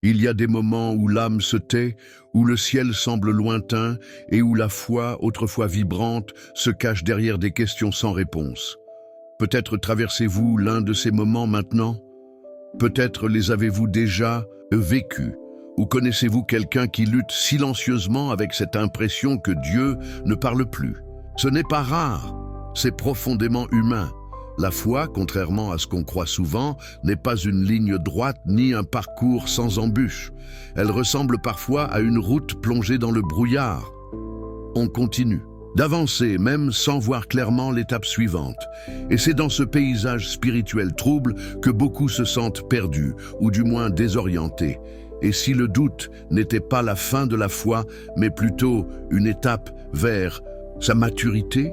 Il y a des moments où l'âme se tait, où le ciel semble lointain et où la foi, autrefois vibrante, se cache derrière des questions sans réponse. Peut-être traversez-vous l'un de ces moments maintenant? Peut-être les avez-vous déjà vécus? Ou connaissez-vous quelqu'un qui lutte silencieusement avec cette impression que Dieu ne parle plus? Ce n'est pas rare, c'est profondément humain. La foi, contrairement à ce qu'on croit souvent, n'est pas une ligne droite ni un parcours sans embûches. Elle ressemble parfois à une route plongée dans le brouillard. On continue d'avancer même sans voir clairement l'étape suivante. Et c'est dans ce paysage spirituel trouble que beaucoup se sentent perdus, ou du moins désorientés. Et si le doute n'était pas la fin de la foi, mais plutôt une étape vers sa maturité?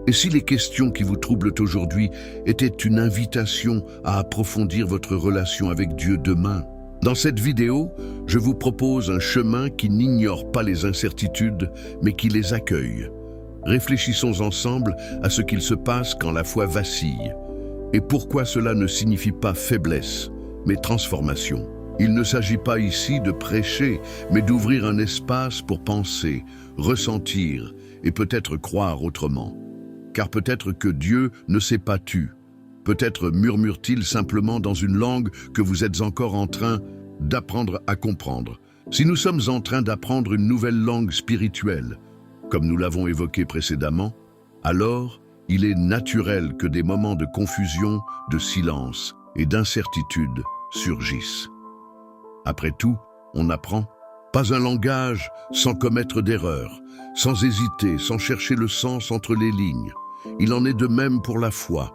Et si les questions qui vous troublent aujourd'hui étaient une invitation à approfondir votre relation avec Dieu demain? Dans cette vidéo, je vous propose un chemin qui n'ignore pas les incertitudes, mais qui les accueille. Réfléchissons ensemble à ce qu'il se passe quand la foi vacille, et pourquoi cela ne signifie pas faiblesse, mais transformation. Il ne s'agit pas ici de prêcher, mais d'ouvrir un espace pour penser, ressentir et peut-être croire autrement. Car peut-être que Dieu ne s'est pas tu. Peut-être murmure-t-il simplement dans une langue que vous êtes encore en train d'apprendre à comprendre. Si nous sommes en train d'apprendre une nouvelle langue spirituelle, comme nous l'avons évoqué précédemment, alors il est naturel que des moments de confusion, de silence et d'incertitude surgissent. Après tout, on apprend. Pas un langage sans commettre d'erreurs, sans hésiter, sans chercher le sens entre les lignes. Il en est de même pour la foi.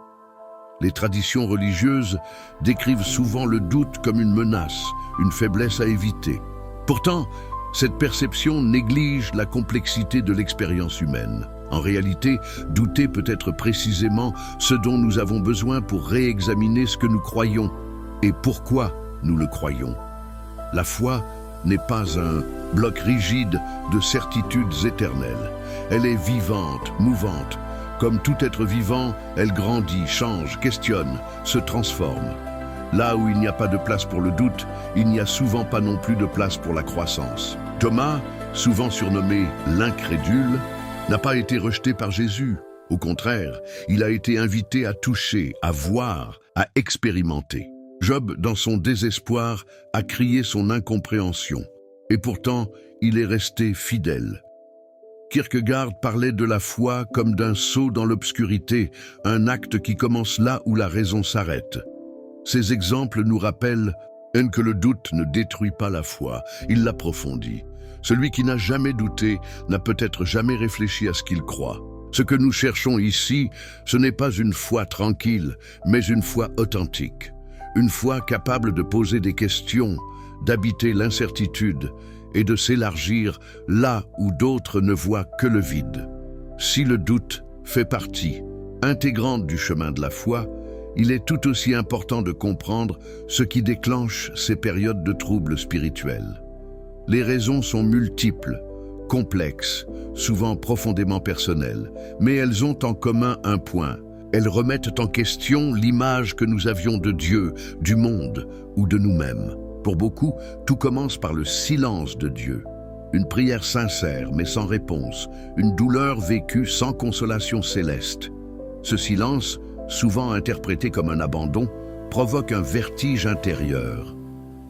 Les traditions religieuses décrivent souvent le doute comme une menace, une faiblesse à éviter. Pourtant, cette perception néglige la complexité de l'expérience humaine. En réalité, douter peut être précisément ce dont nous avons besoin pour réexaminer ce que nous croyons et pourquoi nous le croyons. La foi n'est pas un bloc rigide de certitudes éternelles. Elle est vivante, mouvante. Comme tout être vivant, elle grandit, change, questionne, se transforme. Là où il n'y a pas de place pour le doute, il n'y a souvent pas non plus de place pour la croissance. Thomas, souvent surnommé l'incrédule, n'a pas été rejeté par Jésus. Au contraire, il a été invité à toucher, à voir, à expérimenter. Job, dans son désespoir, a crié son incompréhension. Et pourtant, il est resté fidèle. Kierkegaard parlait de la foi comme d'un saut dans l'obscurité, un acte qui commence là où la raison s'arrête. Ces exemples nous rappellent que le doute ne détruit pas la foi, il l'approfondit. Celui qui n'a jamais douté n'a peut-être jamais réfléchi à ce qu'il croit. Ce que nous cherchons ici, ce n'est pas une foi tranquille, mais une foi authentique. Une foi capable de poser des questions, d'habiter l'incertitude et de s'élargir là où d'autres ne voient que le vide. Si le doute fait partie intégrante du chemin de la foi, il est tout aussi important de comprendre ce qui déclenche ces périodes de troubles spirituels. Les raisons sont multiples, complexes, souvent profondément personnelles, mais elles ont en commun un point. Elles remettent en question l'image que nous avions de Dieu, du monde ou de nous-mêmes. Pour beaucoup, tout commence par le silence de Dieu. Une prière sincère mais sans réponse, une douleur vécue sans consolation céleste. Ce silence, souvent interprété comme un abandon, provoque un vertige intérieur.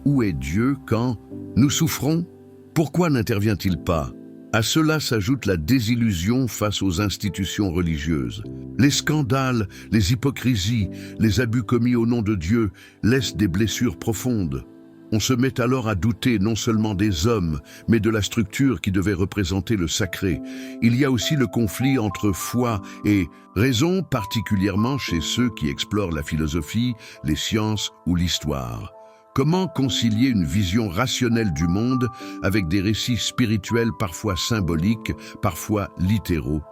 Où est Dieu quand nous souffrons? Pourquoi n'intervient-il pas? À cela s'ajoute la désillusion face aux institutions religieuses. Les scandales, les hypocrisies, les abus commis au nom de Dieu laissent des blessures profondes. On se met alors à douter non seulement des hommes, mais de la structure qui devait représenter le sacré. Il y a aussi le conflit entre foi et raison, particulièrement chez ceux qui explorent la philosophie, les sciences ou l'histoire. Comment concilier une vision rationnelle du monde avec des récits spirituels parfois symboliques, parfois littéraux?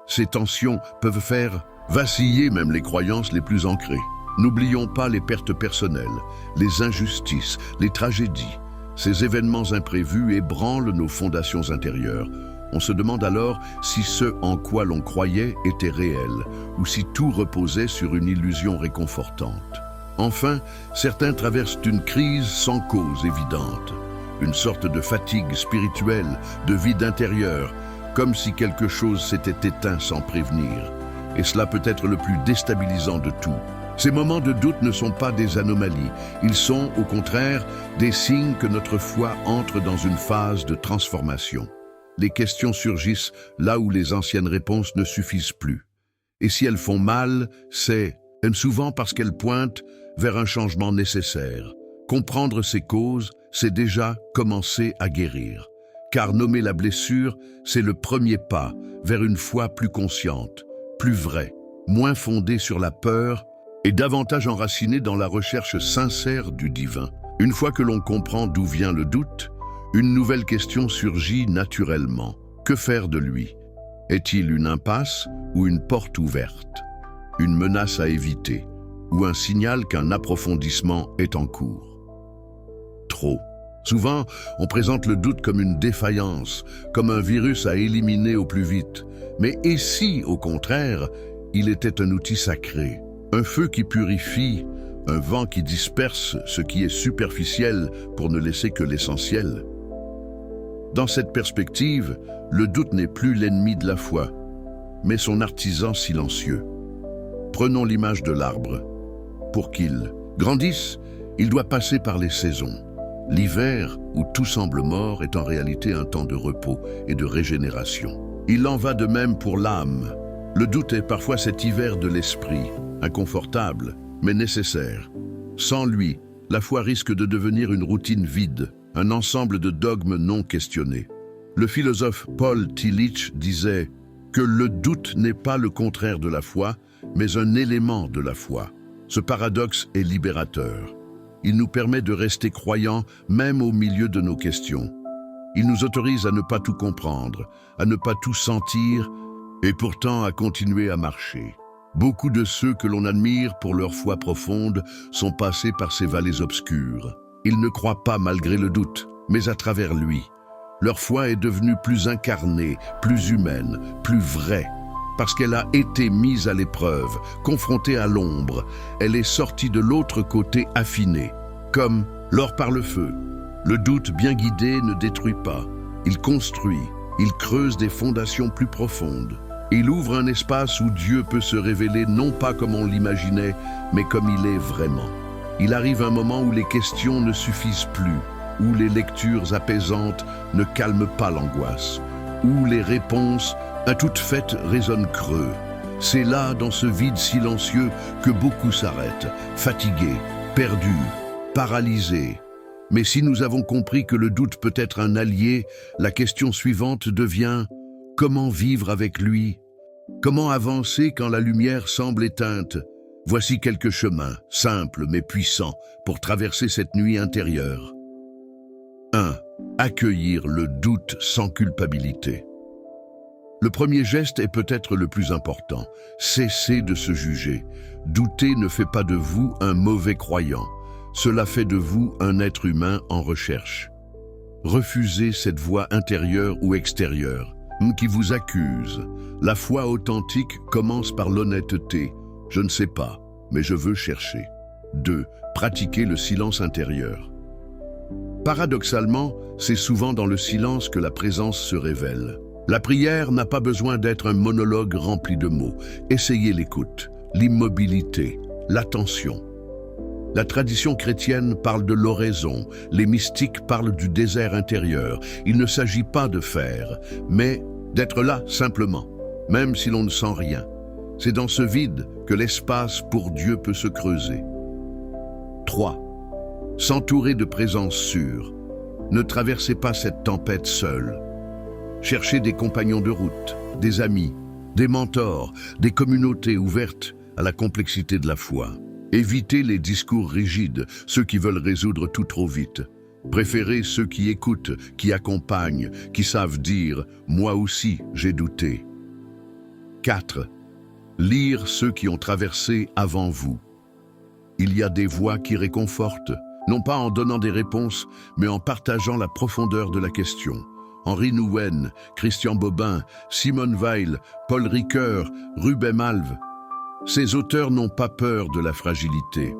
Ces tensions peuvent faire vaciller même les croyances les plus ancrées. N'oublions pas les pertes personnelles, les injustices, les tragédies. Ces événements imprévus ébranlent nos fondations intérieures. On se demande alors si ce en quoi l'on croyait était réel, ou si tout reposait sur une illusion réconfortante. Enfin, certains traversent une crise sans cause évidente, une sorte de fatigue spirituelle, de vide intérieur, comme si quelque chose s'était éteint sans prévenir. Et cela peut être le plus déstabilisant de tout. Ces moments de doute ne sont pas des anomalies, ils sont, au contraire, des signes que notre foi entre dans une phase de transformation. Les questions surgissent là où les anciennes réponses ne suffisent plus. Et si elles font mal, c'est souvent parce qu'elles pointent vers un changement nécessaire. Comprendre ces causes, c'est déjà commencer à guérir. Car nommer la blessure, c'est le premier pas vers une foi plus consciente, plus vraie, moins fondée sur la peur et davantage enracinée dans la recherche sincère du divin. Une fois que l'on comprend d'où vient le doute, une nouvelle question surgit naturellement. Que faire de lui? Est-il une impasse ou une porte ouverte? Une menace à éviter ou un signal qu'un approfondissement est en cours? Trop. Souvent, on présente le doute comme une défaillance, comme un virus à éliminer au plus vite. Mais et si, au contraire, il était un outil sacré, un feu qui purifie, un vent qui disperse ce qui est superficiel pour ne laisser que l'essentiel? Dans cette perspective, le doute n'est plus l'ennemi de la foi, mais son artisan silencieux. Prenons l'image de l'arbre. Pour qu'il grandisse, il doit passer par les saisons. L'hiver, où tout semble mort, est en réalité un temps de repos et de régénération. Il en va de même pour l'âme. Le doute est parfois cet hiver de l'esprit, inconfortable, mais nécessaire. Sans lui, la foi risque de devenir une routine vide, un ensemble de dogmes non questionnés. Le philosophe Paul Tillich disait que le doute n'est pas le contraire de la foi, mais un élément de la foi. Ce paradoxe est libérateur. Il nous permet de rester croyants même au milieu de nos questions. Il nous autorise à ne pas tout comprendre, à ne pas tout sentir, et pourtant à continuer à marcher. Beaucoup de ceux que l'on admire pour leur foi profonde sont passés par ces vallées obscures. Ils ne croient pas malgré le doute, mais à travers lui. Leur foi est devenue plus incarnée, plus humaine, plus vraie. Parce qu'elle a été mise à l'épreuve, confrontée à l'ombre, elle est sortie de l'autre côté affinée, comme l'or par le feu. Le doute bien guidé ne détruit pas, il construit, il creuse des fondations plus profondes. Il ouvre un espace où Dieu peut se révéler non pas comme on l'imaginait, mais comme il est vraiment. Il arrive un moment où les questions ne suffisent plus, où les lectures apaisantes ne calment pas l'angoisse, où les réponses à toutes faites résonnent creux. C'est là, dans ce vide silencieux, que beaucoup s'arrêtent, fatigués, perdus, paralysés. Mais si nous avons compris que le doute peut être un allié, la question suivante devient « Comment vivre avec lui ?» Comment avancer quand la lumière semble éteinte? Voici quelques chemins, simples mais puissants, pour traverser cette nuit intérieure. 1. Accueillir le doute sans culpabilité. Le premier geste est peut-être le plus important. Cessez de se juger. Douter ne fait pas de vous un mauvais croyant. Cela fait de vous un être humain en recherche. Refusez cette voix intérieure ou extérieure qui vous accuse. La foi authentique commence par l'honnêteté. Je ne sais pas, mais je veux chercher. 2. Pratiquez le silence intérieur. Paradoxalement, c'est souvent dans le silence que la présence se révèle. La prière n'a pas besoin d'être un monologue rempli de mots. Essayez l'écoute, l'immobilité, l'attention. La tradition chrétienne parle de l'oraison, les mystiques parlent du désert intérieur. Il ne s'agit pas de faire, mais d'être là simplement, même si l'on ne sent rien. C'est dans ce vide que l'espace pour Dieu peut se creuser. 3. S'entourer de présences sûres. Ne traversez pas cette tempête seule. Cherchez des compagnons de route, des amis, des mentors, des communautés ouvertes à la complexité de la foi. Évitez les discours rigides, ceux qui veulent résoudre tout trop vite. Préférez ceux qui écoutent, qui accompagnent, qui savent dire « moi aussi, j'ai douté ». 4. Lire ceux qui ont traversé avant vous. Il y a des voix qui réconfortent, non pas en donnant des réponses, mais en partageant la profondeur de la question. Henri Nouwen, Christian Bobin, Simone Weil, Paul Ricoeur, Ruben Alves. Ces auteurs n'ont pas peur de la fragilité.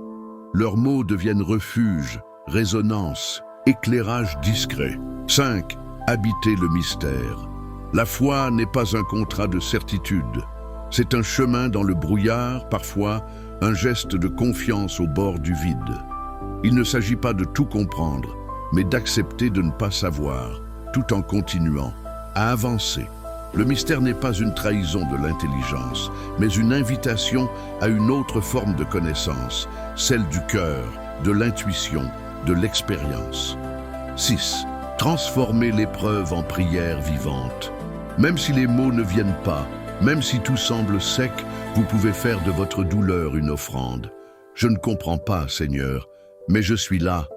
Leurs mots deviennent refuge, résonance, éclairage discret. 5. Habiter le mystère. La foi n'est pas un contrat de certitude. C'est un chemin dans le brouillard, parfois un geste de confiance au bord du vide. Il ne s'agit pas de tout comprendre, mais d'accepter de ne pas savoir, tout en continuant à avancer. Le mystère n'est pas une trahison de l'intelligence, mais une invitation à une autre forme de connaissance, celle du cœur, de l'intuition, de l'expérience. 6. Transformer l'épreuve en prière vivante. Même si les mots ne viennent pas, même si tout semble sec, vous pouvez faire de votre douleur une offrande. Je ne comprends pas, Seigneur, mais je suis là.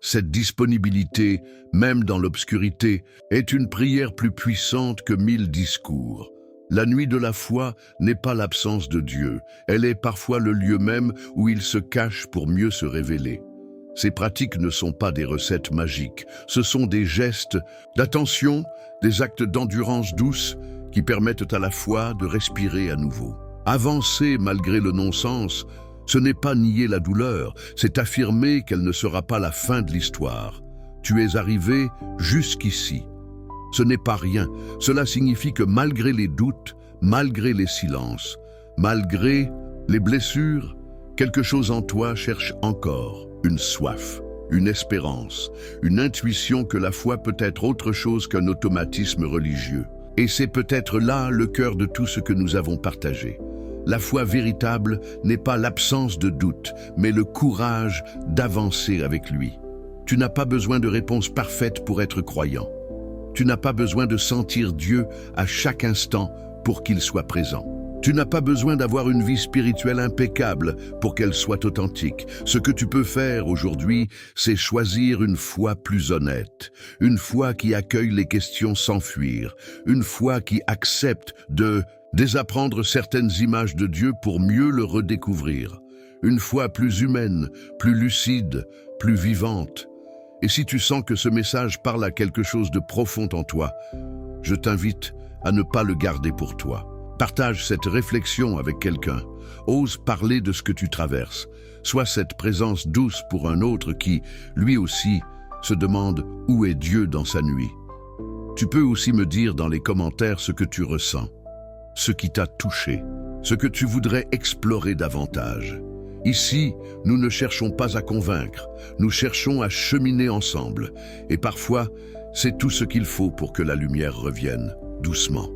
Cette disponibilité, même dans l'obscurité, est une prière plus puissante que 1000 discours. La nuit de la foi n'est pas l'absence de Dieu, elle est parfois le lieu même où il se cache pour mieux se révéler. Ces pratiques ne sont pas des recettes magiques, ce sont des gestes d'attention, des actes d'endurance douce qui permettent à la foi de respirer à nouveau. Avancer malgré le non-sens, ce n'est pas nier la douleur, c'est affirmer qu'elle ne sera pas la fin de l'histoire. Tu es arrivé jusqu'ici. Ce n'est pas rien, cela signifie que malgré les doutes, malgré les silences, malgré les blessures, quelque chose en toi cherche encore une soif, une espérance, une intuition que la foi peut être autre chose qu'un automatisme religieux. Et c'est peut-être là le cœur de tout ce que nous avons partagé. La foi véritable n'est pas l'absence de doute, mais le courage d'avancer avec lui. Tu n'as pas besoin de réponse parfaite pour être croyant. Tu n'as pas besoin de sentir Dieu à chaque instant pour qu'il soit présent. Tu n'as pas besoin d'avoir une vie spirituelle impeccable pour qu'elle soit authentique. Ce que tu peux faire aujourd'hui, c'est choisir une foi plus honnête, une foi qui accueille les questions sans fuir, une foi qui accepte de désapprendre certaines images de Dieu pour mieux le redécouvrir, une foi plus humaine, plus lucide, plus vivante. Et si tu sens que ce message parle à quelque chose de profond en toi, je t'invite à ne pas le garder pour toi. Partage cette réflexion avec quelqu'un. Ose parler de ce que tu traverses. Sois cette présence douce pour un autre qui, lui aussi, se demande où est Dieu dans sa nuit. Tu peux aussi me dire dans les commentaires ce que tu ressens, ce qui t'a touché, ce que tu voudrais explorer davantage. Ici, nous ne cherchons pas à convaincre, nous cherchons à cheminer ensemble. Et parfois, c'est tout ce qu'il faut pour que la lumière revienne, doucement.